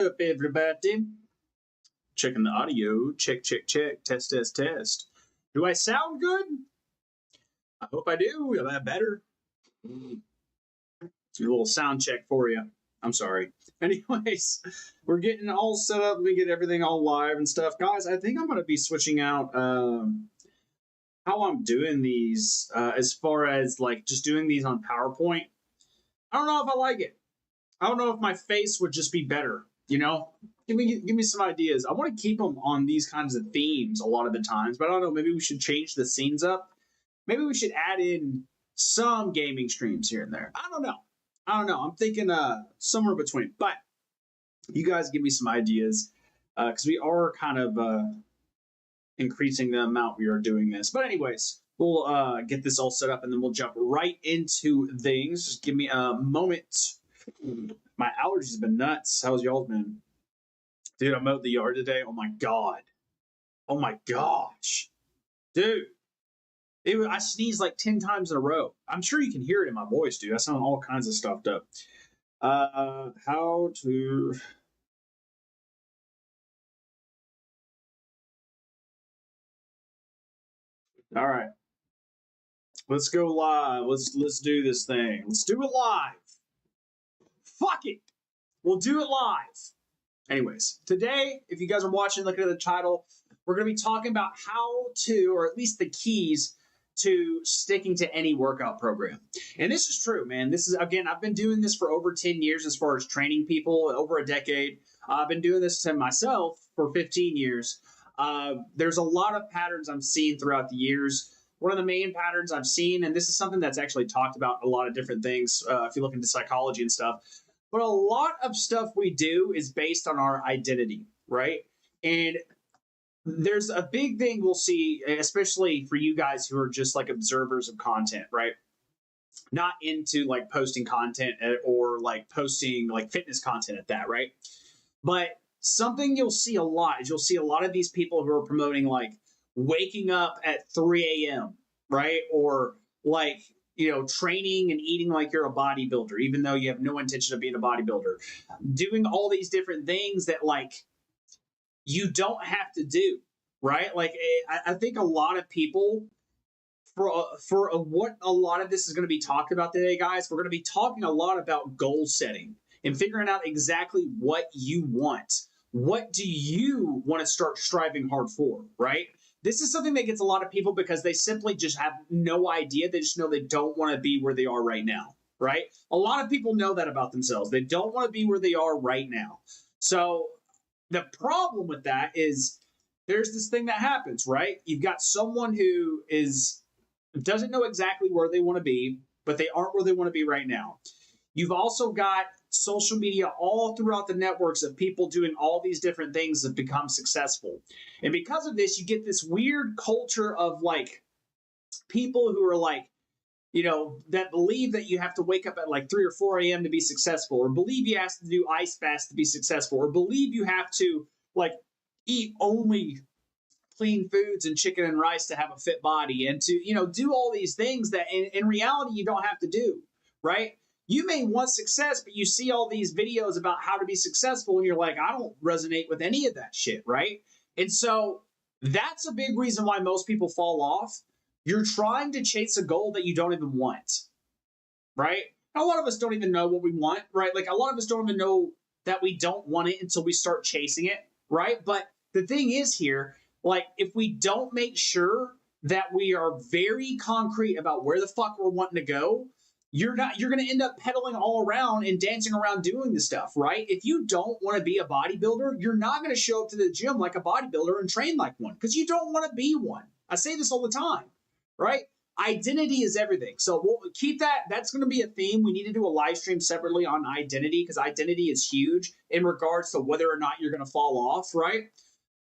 Up, everybody? Checking the audio. Check, check, check. Test, test, test. Do I sound good? I hope I do. Am I better? It's a little sound check for you. I'm sorry. Anyways, we're getting all set up. We get everything all live and stuff. Guys, I think I'm going to be switching out how I'm doing these as far as like just doing these on PowerPoint. I don't know if I like it. I don't know if my face would just be better, you know? Give me some ideas. I want to keep them on these kinds of themes a lot of the times, but I don't know. Maybe we should change the scenes up. Maybe we should add in some gaming streams here and there. I don't know. I'm thinking somewhere between. But you guys give me some ideas because we are kind of increasing the amount we are doing this. But anyways, we'll get this all set up and then we'll jump right into things. Just give me a moment. My allergies have been nuts. How's y'all's been? Dude, I mowed the yard today. Oh my God. Oh my gosh. Dude. I sneezed like 10 times in a row. I'm sure you can hear it in my voice, dude. I sound all kinds of stuffed up. How to... All right. Let's go live. Let's do this thing. Let's do it live. Fuck it. We'll do it live. Anyways, today, if you guys are watching, looking at the title, we're going to be talking about how to, or at least the keys to sticking to any workout program. And this is true, man. This is, again, I've been doing this for over 10 years as far as training people, over a decade. I've been doing this to myself for 15 years. There's a lot of patterns I'm seeing throughout the years. One of the main patterns I've seen, and this is something that's actually talked about a lot of different things if you look into psychology and stuff, but a lot of stuff we do is based on our identity, right? And there's a big thing we'll see, especially for you guys who are just like observers of content, right? Not into like posting content or like posting like fitness content at that, right? But something you'll see a lot is you'll see a lot of these people who are promoting like waking up at 3 a.m., right? Or like, you know, training and eating like you're a bodybuilder, even though you have no intention of being a bodybuilder. Doing all these different things that like you don't have to do, right? Like I think a lot of people, for what a lot of this is going to be talked about today, guys, we're going to be talking a lot about goal setting and figuring out exactly what you want. What do you want to start striving hard for, right? This is something that gets a lot of people because they simply just have no idea. They just know they don't want to be where they are right now, right? A lot of people know that about themselves. They don't want to be where they are right now. So the problem with that is there's this thing that happens, right? You've got someone who doesn't know exactly where they want to be, but they aren't where they want to be right now. You've also got social media all throughout the networks of people doing all these different things that become successful. And because of this, you get this weird culture of like people who are like, you know, that believe that you have to wake up at like 3 or 4 a.m. to be successful, or believe you have to do ice fast to be successful, or believe you have to like eat only clean foods and chicken and rice to have a fit body, and to, you know, do all these things that in reality you don't have to do, right? You may want success, but you see all these videos about how to be successful and you're like, I don't resonate with any of that shit, right? And so that's a big reason why most people fall off. You're trying to chase a goal that you don't even want, right? A lot of us don't even know what we want, right? Like a lot of us don't even know that we don't want it until we start chasing it, right? But the thing is here, like if we don't make sure that we are very concrete about where the fuck we're wanting to go, you're going to end up pedaling all around and dancing around doing this stuff, right? If you don't want to be a bodybuilder, you're not going to show up to the gym like a bodybuilder and train like one because you don't want to be one. I say this all the time, right? Identity is everything. So we'll keep that. That's going to be a theme. We need to do a live stream separately on identity because identity is huge in regards to whether or not you're going to fall off, right?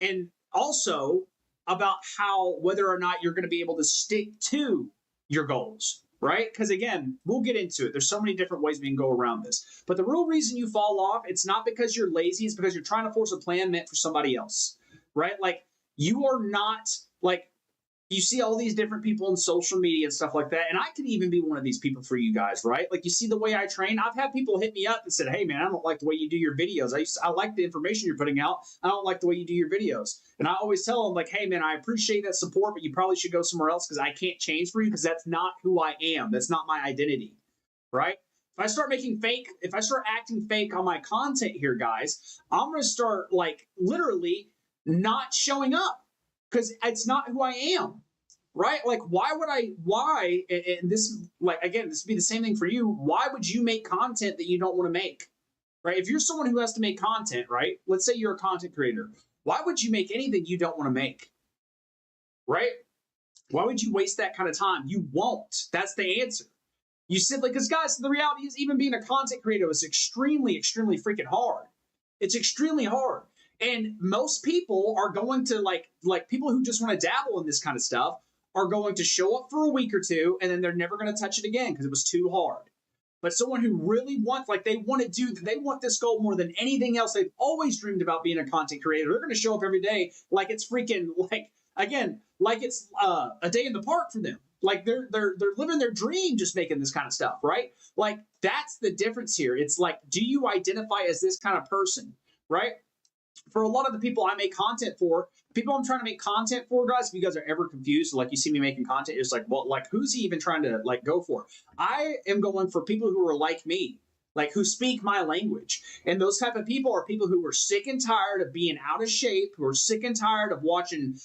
And also about how whether or not you're going to be able to stick to your goals. Right? Because again, we'll get into it. There's so many different ways we can go around this. But the real reason you fall off, it's not because you're lazy. It's because you're trying to force a plan meant for somebody else. Right? Like you are not like you see all these different people in social media and stuff like that. And I could even be one of these people for you guys, right? Like, you see the way I train. I've had people hit me up and said, hey, man, I don't like the way you do your videos. I like the information you're putting out. I don't like the way you do your videos. And I always tell them, like, hey, man, I appreciate that support, but you probably should go somewhere else because I can't change for you because that's not who I am. That's not my identity, right? If I start acting fake on my content here, guys, I'm going to start, like, literally not showing up because it's not who I am, right? Like, and this, like, again, this would be the same thing for you. Why would you make content that you don't want to make, right? If you're someone who has to make content, right? Let's say you're a content creator. Why would you make anything you don't want to make, right? Why would you waste that kind of time? You won't. That's the answer. You simply, because guys, the reality is even being a content creator is extremely, extremely freaking hard. It's extremely hard. And most people are going to like people who just want to dabble in this kind of stuff are going to show up for a week or two and then they're never going to touch it again because it was too hard. But someone who really wants, like, they want this goal more than anything else. They've always dreamed about being a content creator. They're going to show up every day like it's freaking, like it's a day in the park for them. Like they're living their dream just making this kind of stuff, right? Like, that's the difference here. It's like, do you identify as this kind of person, right? For a lot of the people I make content for, people I'm trying to make content for, guys, if you guys are ever confused, like you see me making content, it's like, well, like, who's he even trying to like go for? I am going for people who are like me, like who speak my language. And those type of people are people who are sick and tired of being out of shape, who are sick and tired of watching,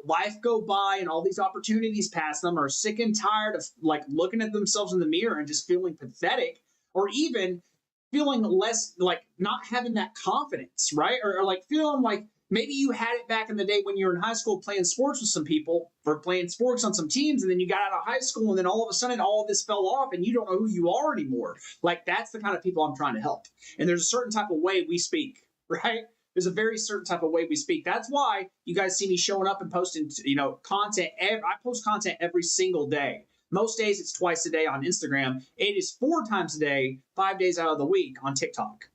life go by and all these opportunities pass them, are sick and tired of like looking at themselves in the mirror and just feeling pathetic, or even feeling less, like not having that confidence, right? Or like feeling like maybe you had it back in the day when you were in high school playing sports with some people, or playing sports on some teams, and then you got out of high school and then all of a sudden all of this fell off and you don't know who you are anymore. Like, that's the kind of people I'm trying to help. And there's a certain type of way we speak, right? There's a very certain type of way we speak. That's why you guys see me showing up and posting, content. I post content every single day. Most days it's twice a day on Instagram. It is 4 times a day, 5 days out of the week on TikTok.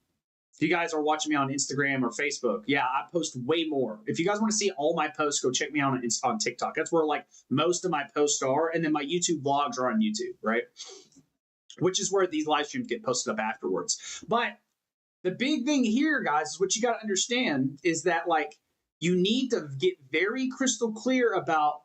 If you guys are watching me on Instagram or Facebook, yeah, I post way more. If you guys want to see all my posts, go check me out on TikTok. That's where like most of my posts are. And then my YouTube vlogs are on YouTube, right? Which is where these live streams get posted up afterwards. But the big thing here, guys, is what you got to understand is that, like, you need to get very crystal clear about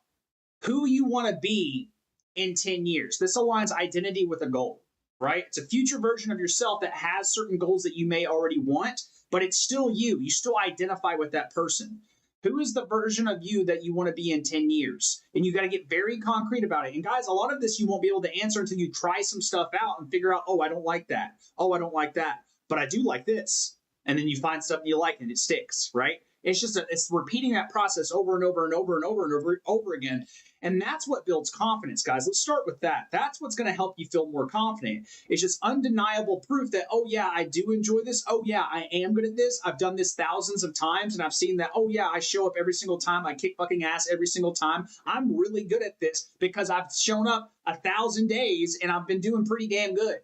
who you want to be in 10 years. This aligns identity with a goal, right? It's a future version of yourself that has certain goals that you may already want, but it's still you. You still identify with that person. Who is the version of you that you want to be in 10 years? And you got to get very concrete about it. And guys, a lot of this you won't be able to answer until you try some stuff out and figure out, oh, I don't like that. Oh, I don't like that. But I do like this. And then you find something you like and it sticks, right? It's repeating that process over and over and over and over and over again. And that's what builds confidence, guys. Let's start with that. That's what's going to help you feel more confident. It's just undeniable proof that, oh yeah, I do enjoy this. Oh yeah, I am good at this. I've done this thousands of times and I've seen that, oh yeah, I show up every single time. I kick fucking ass every single time. I'm really good at this because I've shown up 1,000 days and I've been doing pretty damn good,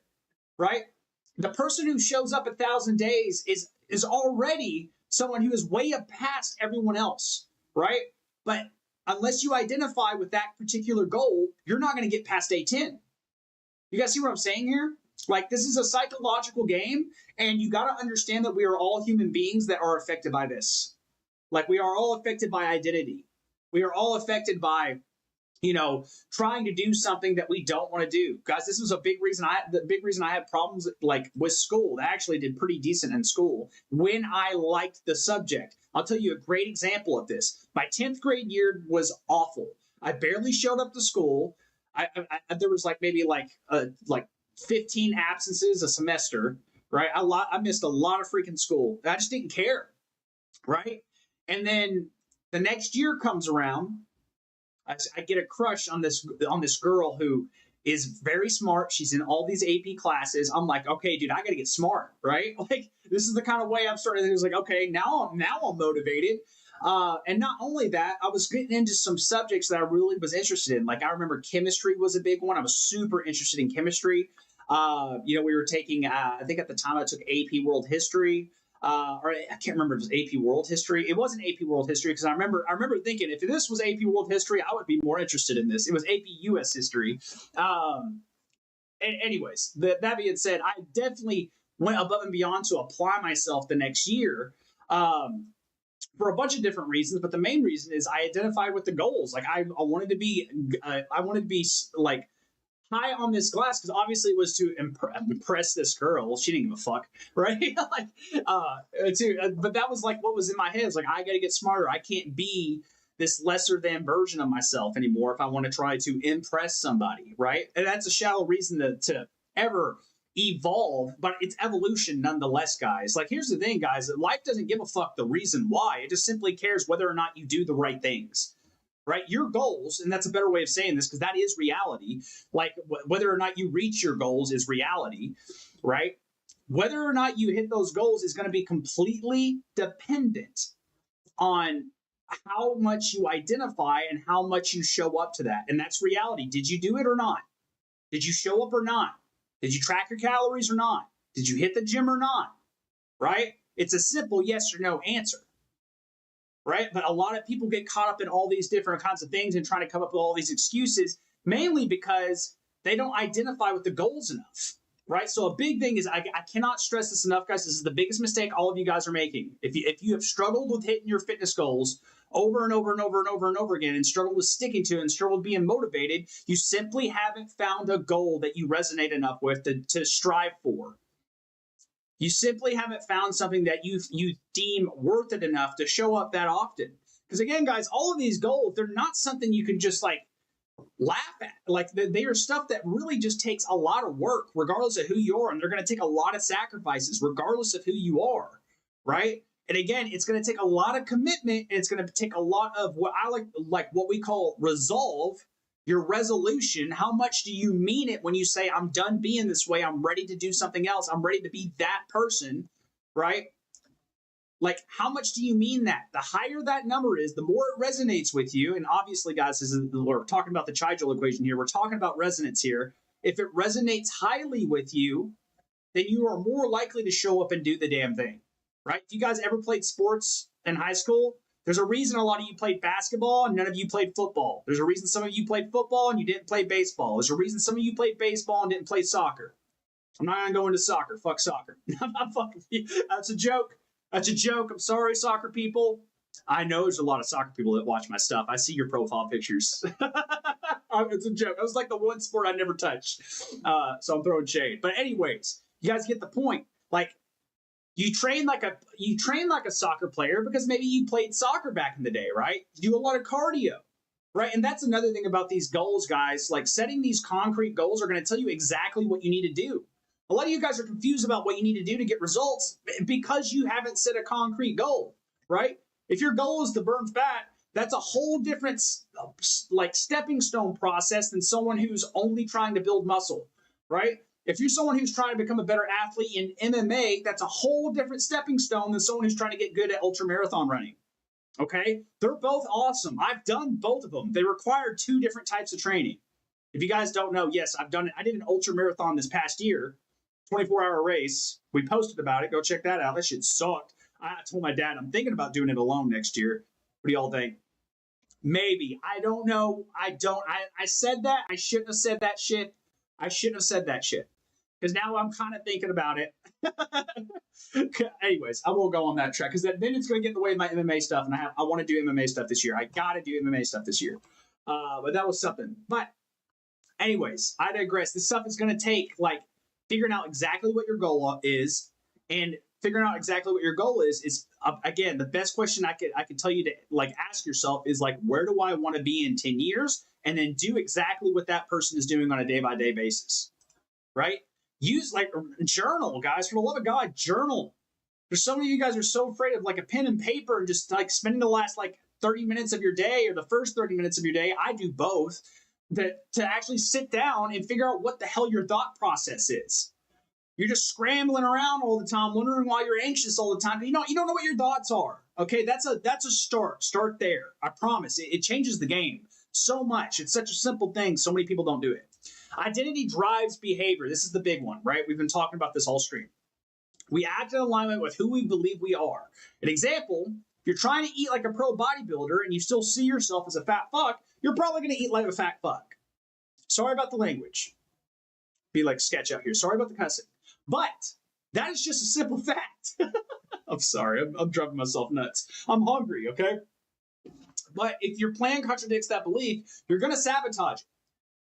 right? The person who shows up 1,000 days is already someone who is way up past everyone else, right? But unless you identify with that particular goal, you're not going to get past day 10. You guys see what I'm saying here? Like, this is a psychological game, and you got to understand that we are all human beings that are affected by this. Like, we are all affected by identity. We are all affected by, trying to do something that we don't want to do. Guys, this was the big reason I had problems like with school. I actually did pretty decent in school when I liked the subject. I'll tell you a great example of this. My 10th grade year was awful. I barely showed up to school. There was maybe 15 absences a semester, right? I missed a lot of freaking school. I just didn't care, right? And then the next year comes around. I get a crush on this girl who is very smart. She's in all these AP classes. I'm like, okay, dude, I got to get smart, right? Like, this is the kind of way I'm starting. It was like, okay, now I'm motivated. And not only that, I was getting into some subjects that I really was interested in. Like, I remember chemistry was a big one. I was super interested in chemistry. We were taking, I think at the time I took AP World History. or I can't remember if it was AP World History. It wasn't AP World History because I remember thinking if this was AP World History, I would be more interested in this. It was AP US History. Anyways, that being said, I definitely went above and beyond to apply myself the next year. For a bunch of different reasons, but the main reason is I identified with the goals. Like I wanted to be like high on this glass because obviously it was to impress this girl. She didn't give a fuck, right? But that was like what was in my head. It's like I got to get smarter. I can't be this lesser than version of myself anymore if I want to try to impress somebody, right? And that's a shallow reason to ever evolve, but it's evolution nonetheless, guys. Like, here's the thing, guys. Life doesn't give a fuck the reason why. It just simply cares whether or not you do the right things, right? Your goals, and that's a better way of saying this because that is reality. Like, whether or not you reach your goals is reality, right? Whether or not you hit those goals is going to be completely dependent on how much you identify and how much you show up to that. And that's reality. Did you do it or not? Did you show up or not? Did you track your calories or not? Did you hit the gym or not? Right? It's a simple yes or no answer. Right? But a lot of people get caught up in all these different kinds of things and trying to come up with all these excuses, mainly because they don't identify with the goals enough. Right? So a big thing is, I cannot stress this enough, guys. This is the biggest mistake all of you guys are making. If you have struggled with hitting your fitness goals over and over and over and over and over again and struggled with sticking to it and struggled being motivated, you simply haven't found a goal that you resonate enough with to strive for. You simply haven't found something that you deem worth it enough to show up that often. Because again, guys, all of these goals, they're not something you can just like laugh at. Like they are stuff that really just takes a lot of work, regardless of who you are, and they're going to take a lot of sacrifices, regardless of who you are, right? And again, it's going to take a lot of commitment, and it's going to take a lot of what I like what we call resolve, your resolution. How much do you mean it when you say, I'm done being this way, I'm ready to do something else, I'm ready to be that person, right? Like, how much do you mean that? The higher that number is, the more it resonates with you. And obviously, guys, we're talking about the Chigel equation here. We're talking about resonance here. If it resonates highly with you, then you are more likely to show up and do the damn thing, right? You guys ever played sports in high school? There's a reason a lot of you played basketball and none of you played football. There's a reason some of you played football and you didn't play baseball. There's a reason some of you played baseball and didn't play soccer. I'm not going to go into soccer. Fuck soccer. I'm not fucking. That's a joke. That's a joke. I'm sorry, soccer people. I know there's a lot of soccer people that watch my stuff. I see your profile pictures. It's a joke. It was like the one sport I never touched. So I'm throwing shade. But anyways, you guys get the point. Like, you train like a soccer player because maybe you played soccer back in the day, right? You do a lot of cardio, right? And that's another thing about these goals, guys. Like, setting these concrete goals are going to tell you exactly what you need to do. A lot of you guys are confused about what you need to do to get results because you haven't set a concrete goal, right? If your goal is to burn fat, that's a whole different like stepping stone process than someone who's only trying to build muscle, right? If you're someone who's trying to become a better athlete in MMA, that's a whole different stepping stone than someone who's trying to get good at ultramarathon running, okay? They're both awesome. I've done both of them. They require two different types of training. If you guys don't know, yes, I've done it. I did an ultramarathon this past year. 24-hour race. We posted about it. Go check that out. That shit sucked. I told my dad I'm thinking about doing it alone next year. What do y'all think? Maybe. I don't know. I said that. I shouldn't have said that shit. Because now I'm kind of thinking about it. Anyways, I won't go on that track because then it's going to get in the way of my MMA stuff. And I want to do MMA stuff this year. I got to do MMA stuff this year. But that was something. But anyways, I digress. This stuff is going to take like figuring out exactly what your goal is, and figuring out exactly what your goal is again, the best question I could tell you to like ask yourself is like, where do I want to be in 10 years? And then do exactly what that person is doing on a day-by-day basis, right? Use like journal, guys. For the love of God, journal. There's so many of you guys are so afraid of like a pen and paper and just like spending the last like 30 minutes of your day or the first 30 minutes of your day. I do both. To actually sit down and figure out what the hell your thought process is. You're just scrambling around all the time, wondering why you're anxious all the time. You don't know what your thoughts are. Okay, that's a start. Start there. I promise. It changes the game so much. It's such a simple thing. So many people don't do it. Identity drives behavior. This is the big one, right? We've been talking about this all stream. We act in alignment with who we believe we are. An example, if you're trying to eat like a pro bodybuilder and you still see yourself as a fat fuck, you're probably going to eat like a fat fuck. Sorry about the language. Be like sketch out here. Sorry about the cussing. But that is just a simple fact. I'm sorry. I'm driving myself nuts. I'm hungry, okay? But if your plan contradicts that belief, you're going to sabotage it,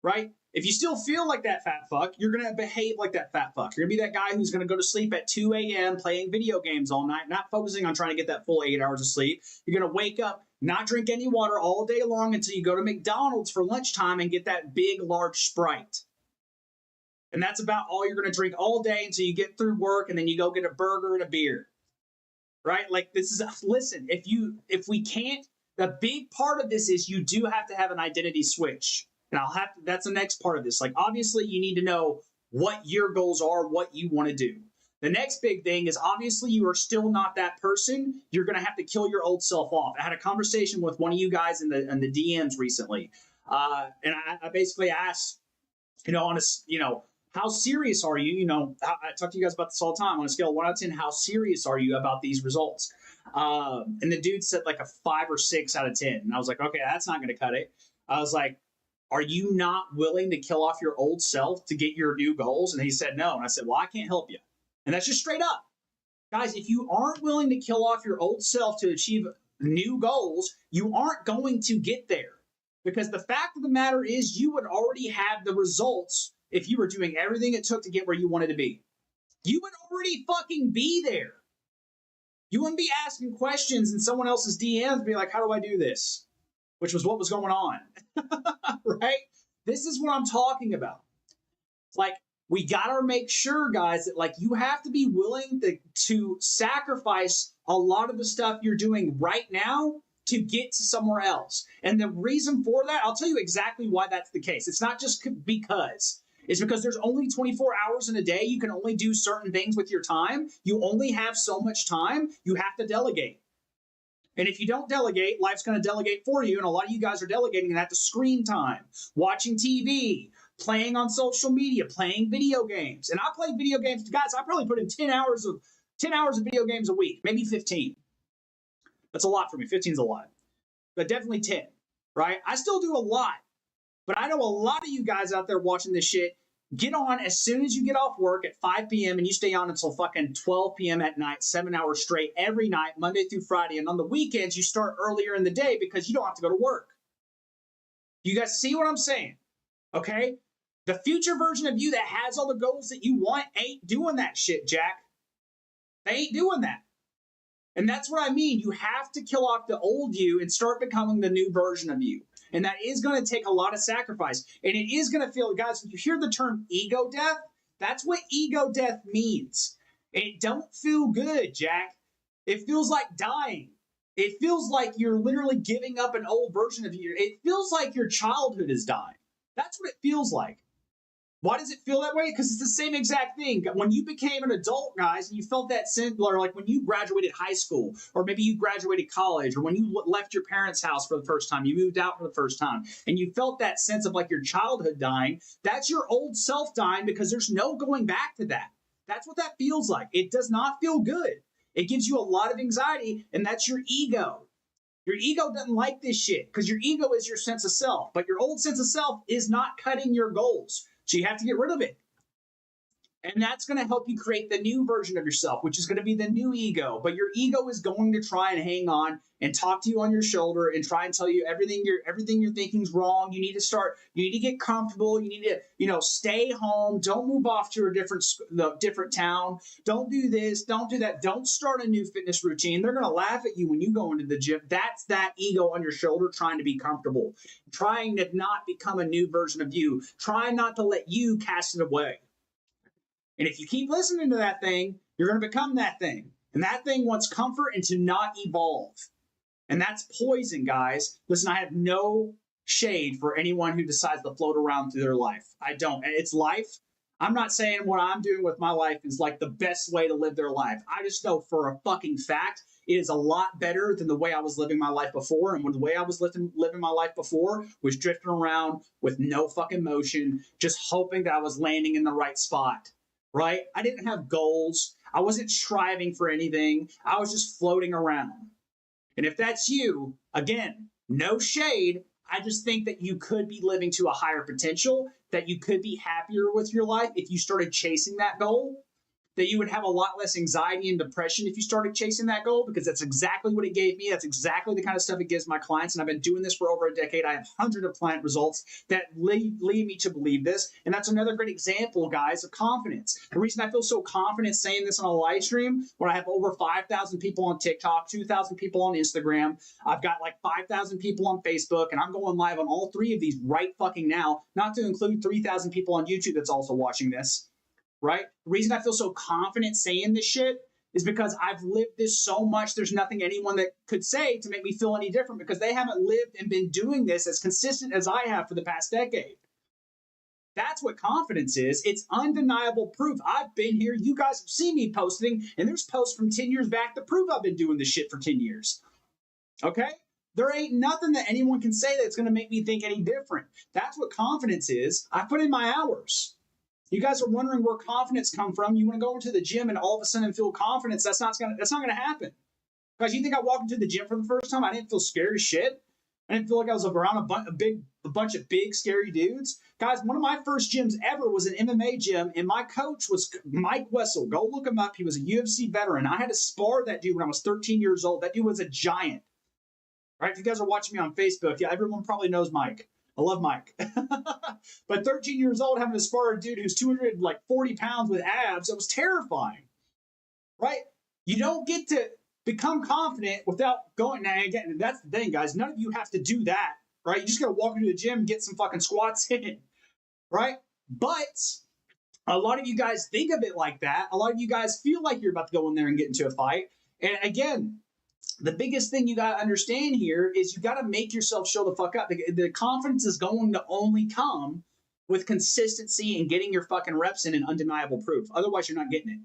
right? If you still feel like that fat fuck, you're going to behave like that fat fuck. You're going to be that guy who's going to go to sleep at 2 a.m. playing video games all night, not focusing on trying to get that full 8 hours of sleep. You're going to wake up, not drink any water all day long until you go to McDonald's for lunchtime and get that big, large Sprite. And that's about all you're going to drink all day until you get through work, and then you go get a burger and a beer, right? Like this is, listen, if we can't, the big part of this is you do have to have an identity switch. And that's the next part of this. Like, obviously you need to know what your goals are, what you want to do. The next big thing is obviously you are still not that person. You're going to have to kill your old self off. I had a conversation with one of you guys in the DMs recently. And I basically asked, how serious are you? I talk to you guys about this all the time. On a scale of 1 out of 10, how serious are you about these results? And the dude said like a 5 or 6 out of 10. And I was like, okay, that's not going to cut it. I was like, are you not willing to kill off your old self to get your new goals? And he said no. And I said, well, I can't help you. And that's just straight up. Guys, if you aren't willing to kill off your old self to achieve new goals, you aren't going to get there. Because the fact of the matter is you would already have the results if you were doing everything it took to get where you wanted to be. You would already fucking be there. You wouldn't be asking questions in someone else's DMs, be like, how do I do this? Which was what was going on, right? This is what I'm talking about. Like, we got to make sure, guys, that like you have to be willing to sacrifice a lot of the stuff you're doing right now to get to somewhere else. And the reason for that, I'll tell you exactly why that's the case. It's not just because. It's because there's only 24 hours in a day. You can only do certain things with your time. You only have so much time. You have to delegate. And if you don't delegate, life's going to delegate for you. And a lot of you guys are delegating that to screen time, watching TV, playing on social media, playing video games. And I play video games. Guys, I probably put in 10 hours of video games a week, maybe 15. That's a lot for me. 15 is a lot. But definitely 10, right? I still do a lot. But I know a lot of you guys out there watching this shit get on as soon as you get off work at 5 p.m. and you stay on until fucking 12 p.m. at night, 7 hours straight every night, Monday through Friday. And on the weekends, you start earlier in the day because you don't have to go to work. You guys see what I'm saying? Okay? The future version of you that has all the goals that you want ain't doing that shit, Jack. They ain't doing that. And that's what I mean. You have to kill off the old you and start becoming the new version of you. And that is going to take a lot of sacrifice. And it is going to feel, guys, if you hear the term ego death, that's what ego death means. And it don't feel good, Jack. It feels like dying. It feels like you're literally giving up an old version of you. It feels like your childhood is dying. That's what it feels like. Why does it feel that way? Because it's the same exact thing. When you became an adult, guys, and you felt that similar, like when you graduated high school, or maybe you graduated college, or when you left your parents' house for the first time, you moved out for the first time, and you felt that sense of like your childhood dying, that's your old self dying because there's no going back to that. That's what that feels like. It does not feel good. It gives you a lot of anxiety, and that's your ego. Your ego doesn't like this shit because your ego is your sense of self, but your old sense of self is not cutting your goals. So you have to get rid of it. And that's going to help you create the new version of yourself, which is going to be the new ego. But your ego is going to try and hang on and talk to you on your shoulder and try and tell you everything you're thinking is wrong. You need to get comfortable. You need to, stay home. Don't move off to a different town. Don't do this. Don't do that. Don't start a new fitness routine. They're going to laugh at you when you go into the gym. That's that ego on your shoulder trying to be comfortable, trying to not become a new version of you, trying not to let you cast it away. And if you keep listening to that thing, you're going to become that thing. And that thing wants comfort and to not evolve. And that's poison, guys. Listen, I have no shade for anyone who decides to float around through their life. I don't. It's life. I'm not saying what I'm doing with my life is like the best way to live their life. I just know for a fucking fact it is a lot better than the way I was living my life before. And when the way I was living my life before was drifting around with no fucking motion, just hoping that I was landing in the right spot. Right? I didn't have goals. I wasn't striving for anything. I was just floating around. And if that's you, again, no shade. I just think that you could be living to a higher potential, that you could be happier with your life if you started chasing that goal, that you would have a lot less anxiety and depression if you started chasing that goal, because that's exactly what it gave me. That's exactly the kind of stuff it gives my clients. And I've been doing this for over a decade. I have hundreds of client results that lead me to believe this. And that's another great example, guys, of confidence. The reason I feel so confident saying this on a live stream, when I have over 5,000 people on TikTok, 2,000 people on Instagram, I've got like 5,000 people on Facebook, and I'm going live on all three of these right fucking now, not to include 3,000 people on YouTube that's also watching this. Right? The reason I feel so confident saying this shit is because I've lived this so much. There's nothing anyone that could say to make me feel any different, because they haven't lived and been doing this as consistent as I have for the past decade. That's what confidence is. It's undeniable proof. I've been here. You guys have seen me posting, and there's posts from 10 years back that prove I've been doing this shit for 10 years. Okay? There ain't nothing that anyone can say that's going to make me think any different. That's what confidence is. I put in my hours. You guys are wondering where confidence come from. You want to go into the gym and all of a sudden feel confidence. That's not gonna happen. Guys, you think I walked into the gym for the first time, I didn't feel scared as shit? I didn't feel like I was around a bunch of big, scary dudes. Guys, one of my first gyms ever was an MMA gym, and my coach was Mike Wessel. Go look him up. He was a UFC veteran. I had to spar that dude when I was 13 years old. That dude was a giant. Right? If you guys are watching me on Facebook, yeah, everyone probably knows Mike. I love Mike. But 13 years old, having to spar a dude who's 240 pounds with abs, it was terrifying. Right? You don't get to become confident without going. Now, again, that's the thing, guys. None of you have to do that. Right? You just got to walk into the gym and get some fucking squats in. Right? But a lot of you guys think of it like that. A lot of you guys feel like you're about to go in there and get into a fight. And again, the biggest thing you got to understand here is you got to make yourself show the fuck up. The confidence is going to only come with consistency and getting your fucking reps in and undeniable proof. Otherwise, you're not getting it.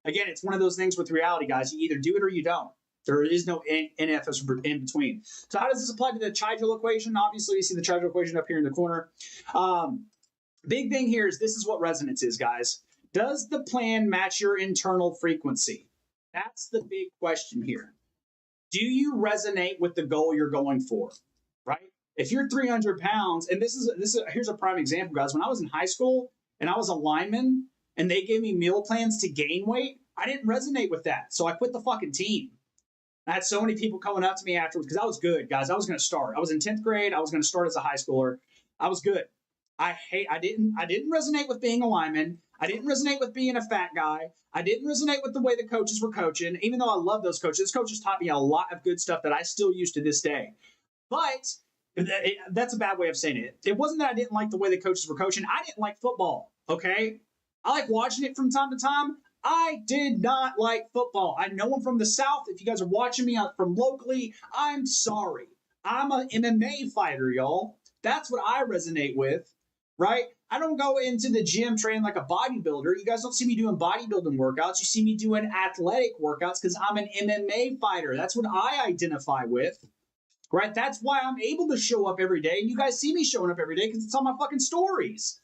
Again, it's one of those things with reality, guys. You either do it or you don't. There is no NFS in between. So how does this apply to the Chigel equation? Obviously, you see the Chigel equation up here in the corner. Big thing here is this is what resonance is, guys. Does the plan match your internal frequency? That's the big question here. Do you resonate with the goal you're going for, right? If you're 300 pounds, and here's a prime example, guys. When I was in high school and I was a lineman and they gave me meal plans to gain weight, I didn't resonate with that. So I quit the fucking team. I had so many people coming up to me afterwards because I was good, guys. I was going to start. I was in 10th grade. I was going to start as a high schooler. I was good. I didn't resonate with being a lineman. I didn't resonate with being a fat guy. I didn't resonate with the way the coaches were coaching, even though I love those coaches. Those coaches taught me a lot of good stuff that I still use to this day. But that's a bad way of saying it. It wasn't that I didn't like the way the coaches were coaching. I didn't like football, okay? I like watching it from time to time. I did not like football. I know I'm from the South. If you guys are watching me from locally, I'm sorry. I'm an MMA fighter, y'all. That's what I resonate with. Right? I don't go into the gym training like a bodybuilder. You guys don't see me doing bodybuilding workouts. You see me doing athletic workouts because I'm an MMA fighter. That's what I identify with. Right? That's why I'm able to show up every day. And you guys see me showing up every day because it's on my fucking stories.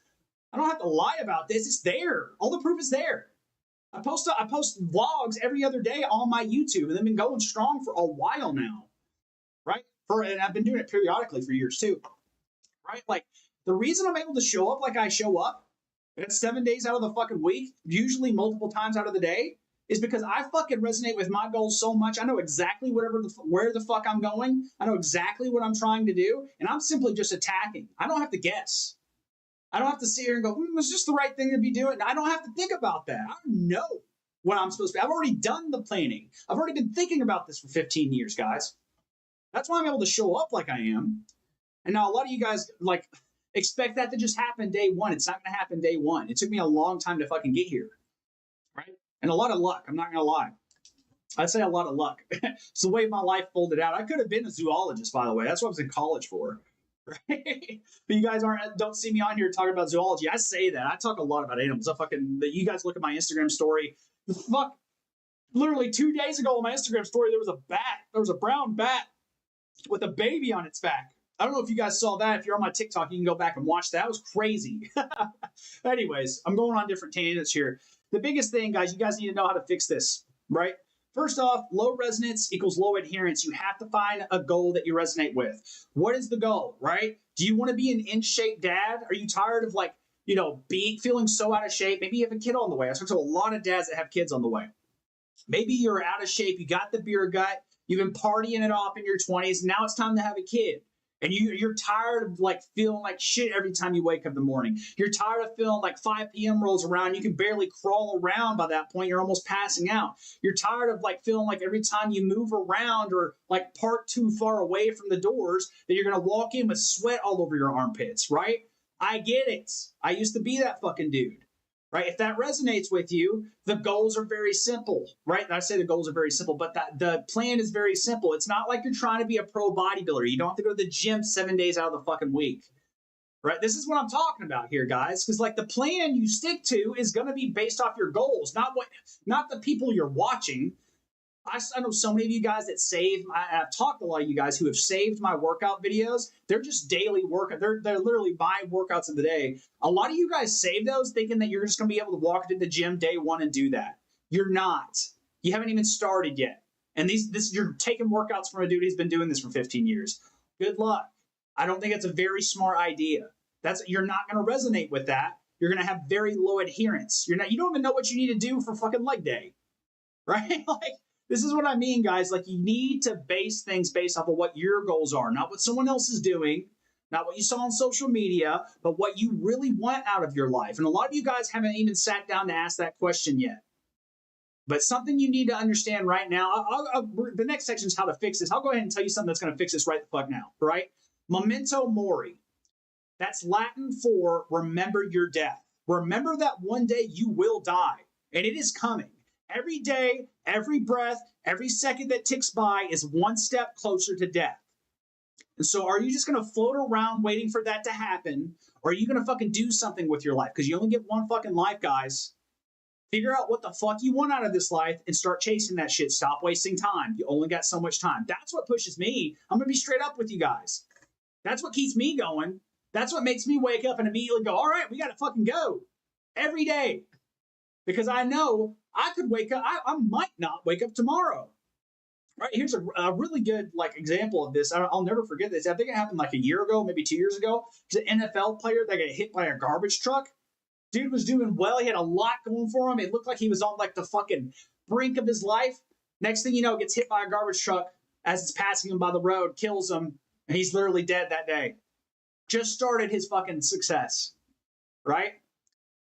I don't have to lie about this. It's there. All the proof is there. I post vlogs every other day on my YouTube, and they've been going strong for a while now. Right? And I've been doing it periodically for years too. Right? Like, the reason I'm able to show up like I show up, and it's 7 days out of the fucking week, usually multiple times out of the day, is because I fucking resonate with my goals so much. I know exactly where the fuck I'm going. I know exactly what I'm trying to do, and I'm simply just attacking. I don't have to guess. I don't have to sit here and go, it's just the right thing to be doing. I don't have to think about that. I know what I'm supposed to be. I've already done the planning. I've already been thinking about this for 15 years, guys. That's why I'm able to show up like I am. And now a lot of you guys, like, expect that to just happen day one. It's not going to happen day one. It took me a long time to fucking get here, right? And a lot of luck. I'm not going to lie. I'd say a lot of luck. It's the way my life folded out. I could have been a zoologist, by the way. That's what I was in college for, right? But you guys don't see me on here talking about zoology. I say that. I talk a lot about animals. You guys look at my Instagram story. The fuck? Literally 2 days ago on my Instagram story, there was a bat. There was a brown bat with a baby on its back. I don't know if you guys saw that. If you're on my TikTok, you can go back and watch that. It was crazy. Anyways, I'm going on different tangents here. the biggest thing, guys, you guys need to know how to fix this, right? First off, low resonance equals low adherence. You have to find a goal that you resonate with. What is the goal, right? Do you want to be an in-shape dad? Are you tired of feeling so out of shape? Maybe you have a kid on the way. I talk to a lot of dads that have kids on the way. Maybe you're out of shape. You got the beer gut. You've been partying it off in your 20s. Now it's time to have a kid. And you're tired of feeling like shit every time you wake up in the morning. You're tired of feeling like 5 p.m. rolls around. You can barely crawl around by that point. You're almost passing out. You're tired of feeling like every time you move around or park too far away from the doors that you're going to walk in with sweat all over your armpits, right? I get it. I used to be that fucking dude. Right? If that resonates with you, the goals are very simple, right? And I say the goals are very simple, but the plan is very simple. It's not like you're trying to be a pro bodybuilder. You don't have to go to the gym 7 days out of the fucking week, right? This is what I'm talking about here, guys, because the plan you stick to is going to be based off your goals, not the people you're watching. I know so many of you guys that I've talked to a lot of you guys who have saved my workout videos. They're just daily workout. They're literally my workouts of the day. A lot of you guys save those thinking that you're just going to be able to walk into the gym day one and do that. You're not. You haven't even started yet. And you're taking workouts from a dude who's been doing this for 15 years. Good luck. I don't think it's a very smart idea. You're not going to resonate with that. You're going to have very low adherence. You don't even know what you need to do for fucking leg day. Right? This is what I mean, guys. You need to base things based off of what your goals are, not what someone else is doing, not what you saw on social media, but what you really want out of your life. And a lot of you guys haven't even sat down to ask that question yet. But something you need to understand right now, the next section is how to fix this. I'll go ahead and tell you something that's going to fix this right the fuck now, right? Memento mori. That's Latin for remember your death. Remember that one day you will die, and it is coming. Every day, every breath, every second that ticks by is one step closer to death. And so are you just going to float around waiting for that to happen? Or are you going to fucking do something with your life? Because you only get one fucking life, guys. Figure out what the fuck you want out of this life and start chasing that shit. Stop wasting time. You only got so much time. That's what pushes me. I'm going to be straight up with you guys. That's what keeps me going. That's what makes me wake up and immediately go, all right, we got to fucking go. Every day. Because I know I could wake up. I might not wake up tomorrow. Right? Here's a really good example of this. I'll never forget this. I think it happened a year ago, maybe 2 years ago. It's an NFL player that got hit by a garbage truck. Dude was doing well. He had a lot going for him. It looked like he was on the fucking brink of his life. Next thing you know, gets hit by a garbage truck as it's passing him by the road, kills him, and he's literally dead that day. Just started his fucking success. Right?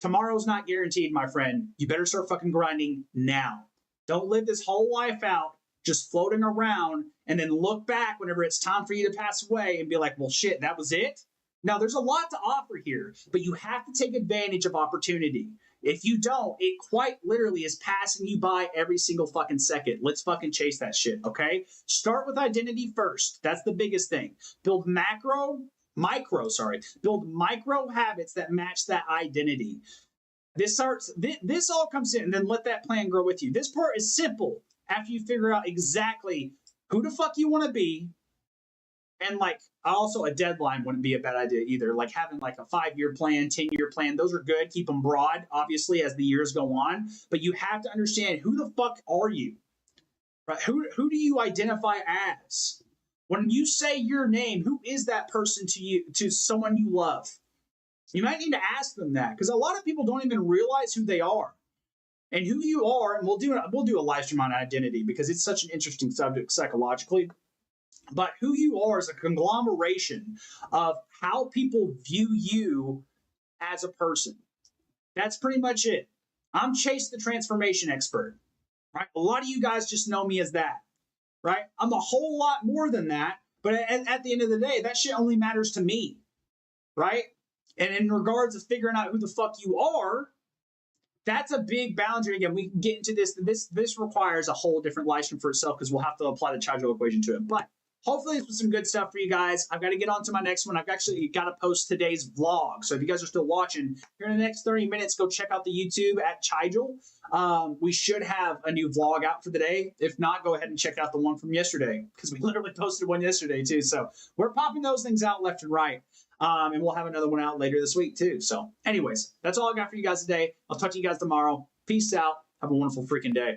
Tomorrow's not guaranteed, my friend. You better start fucking grinding now. Don't live this whole life out just floating around and then look back whenever it's time for you to pass away and be like, well, shit, that was it? Now, there's a lot to offer here, but you have to take advantage of opportunity. If you don't, it quite literally is passing you by every single fucking second. Let's fucking chase that shit, okay? Start with identity first. That's the biggest thing. Build build micro habits that match that identity. This all comes in, and then let that plan grow with you. This part is simple after you figure out exactly who the fuck you want to be. And also a deadline wouldn't be a bad idea either. Having a 5-year plan, 10-year plan, those are good. Keep them broad, obviously, as the years go on. But you have to understand, who the fuck are you? Right? Who do you identify as? When you say your name, who is that person to you, to someone you love? You might need to ask them that, because a lot of people don't even realize who they are. And who you are, and we'll do a live stream on identity because it's such an interesting subject psychologically. But who you are is a conglomeration of how people view you as a person. That's pretty much it. I'm Chase the transformation expert. Right? A lot of you guys just know me as that. Right? I'm a whole lot more than that, but at the end of the day, that shit only matters to me. Right? And in regards to figuring out who the fuck you are, that's a big boundary. Again, we can get into this. This requires a whole different live stream for itself because we'll have to apply the Chigel equation to it. But hopefully this was some good stuff for you guys. I've got to get on to my next one. I've actually got to post today's vlog. So if you guys are still watching, here in the next 30 minutes, go check out the YouTube at Chigel. We should have a new vlog out for the day. If not, go ahead and check out the one from yesterday because we literally posted one yesterday too. So we're popping those things out left and right. And we'll have another one out later this week too. So anyways, that's all I got for you guys today. I'll talk to you guys tomorrow. Peace out. Have a wonderful freaking day.